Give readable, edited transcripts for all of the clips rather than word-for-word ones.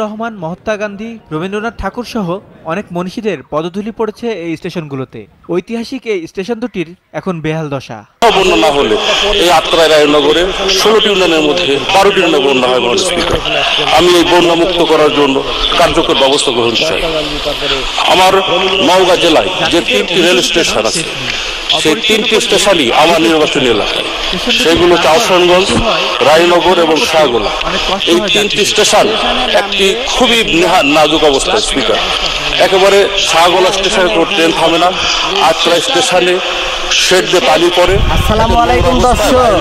রহমান, মহাত্মা গান্ধী, রবীন্দ্রনাথ ঠাকুর সহ অনেক মনীষীদের পদধূলি পড়েছে এই স্টেশনগুলোতে। ঐতিহাসিক এই স্টেশন দুটির এখন বেহাল দশা। বন্যা না হলে এই আত্রাই রায়নগরে 16টি ইউনিয়নের মধ্যে 12টি ইউনিয়নে বন্যা হয়। স্পিকার, আমি এই বন্যা মুক্ত করার জন্য কার্যকর ব্যবস্থা গ্রহণ চাই। আমার নওগাঁ জেলায় যে 3টি রেল স্টেশন আছে, সেই 3টি স্টেশনই আমার নির্বাচনী এলাকায়। সেগুলো চাওসানগঞ্জ, রায়নগর এবং শাহগোলা। এই 3টি স্টেশন একটি খুবই নাজুক অবস্থায়। স্পিকার, একেবারে শাহগোলা স্টেশনে কোনো ট্রেন থামে না। আত্রাই স্টেশনে শেড দিয়ে পানি পড়ে। আসসালামু আলাইকুম দর্শক,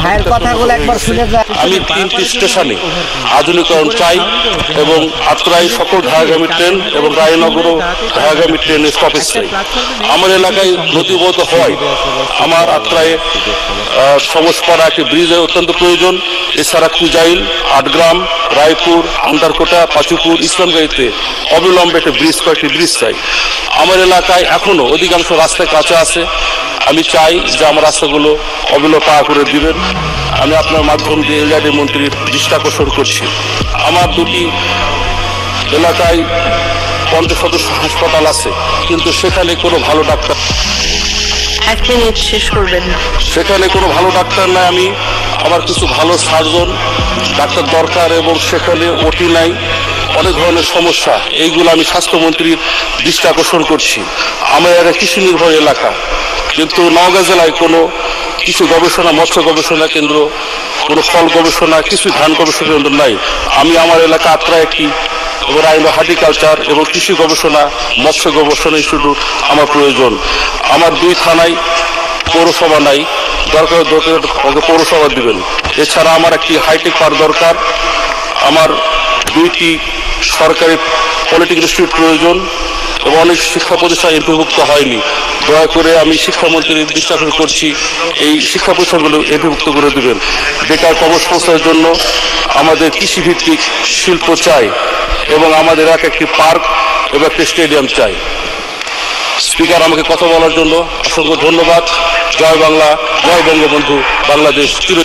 ভাইয়ের কথাগুলো একবার শুনে যান। আমি 3টি স্টেশনে আধুনিকরণ চাই এবং আত্রাই সকল ঢাকাগামী ট্রেন এবং রায়নগরও ঢাকাগামী ট্রেনের স্টপেজ চাই। আমার এলাকায় নথিবদ্ধ হয় আমার আত্রায় সমসপাড়া একটি ব্রিজের অত্যন্ত প্রয়োজন। এছাড়া কুজাইল, আটগ্রাম, রায়পুর, আন্দারকোটা, পাচুপুর, ইসলামগাড়িতে অবিলম্বে একটি কয়েকটি ব্রিজ চাই। আমার এলাকায় এখনো অধিকাংশ রাস্তায় কাঁচা আছে। আমি চাই যে আমার রাস্তাগুলো অবিলম্বে পাকা করে দিবেন। আমি আপনার মাধ্যম দিয়ে এলআইডি মন্ত্রীর দৃষ্টি আকর্ষণ করছি। আমার 2টি এলাকায় 50 সদস্য হাসপাতাল আছে, কিন্তু সেখানে কোনো ভালো ডাক্তার সেখানে কোনো ভালো ডাক্তার নাই। আমার কিছু ভালো সার্জন ডাক্তার দরকার এবং সেখানে ওটি নাই। অনেক ধরনের সমস্যা, এইগুলো আমি স্বাস্থ্যমন্ত্রীর দৃষ্টি আকর্ষণ করছি। আমার একটা কৃষি নির্ভর এলাকা, কিন্তু নওগাঁ জেলায় কোনো কিছু গবেষণা, মৎস্য গবেষণা কেন্দ্র, কোনো ফল গবেষণা, কিছু ধান গবেষণা কেন্দ্র নাই। আমি আমার এলাকা আত্রাই একটি হর্টিকালচার এবং কৃষি গবেষণা, মৎস্য গবেষণা ইনস্টিটিউট আমার প্রয়োজন। আমার 2 থানায় পৌরসভা নাই, দরকার পৌরসভা দিবেন। এছাড়া আমার একটি হাইটেক পার্ক দরকার। আমার 2টি সরকারি পলিটেকনিক ইনস্টিটিউট প্রয়োজন এবং অনেক শিক্ষা প্রতিষ্ঠান এমপিভুক্ত হয়নি। দয়া করে আমি শিক্ষামন্ত্রীর দৃষ্টি আকর্ষণ করছি, এই শিক্ষা প্রতিষ্ঠানগুলো এমপিভুক্ত করে দেবেন। বেকার কর্মসংস্থানের জন্য আমাদের কৃষিভিত্তিক শিল্প চাই এবং আমাদের একটি পার্ক এবং একটি স্টেডিয়াম চাই। স্পিকার, আমাকে কথা বলার জন্য অসংখ্য ধন্যবাদ। জয় বাংলা, জয় বঙ্গবন্ধু, বাংলাদেশ চির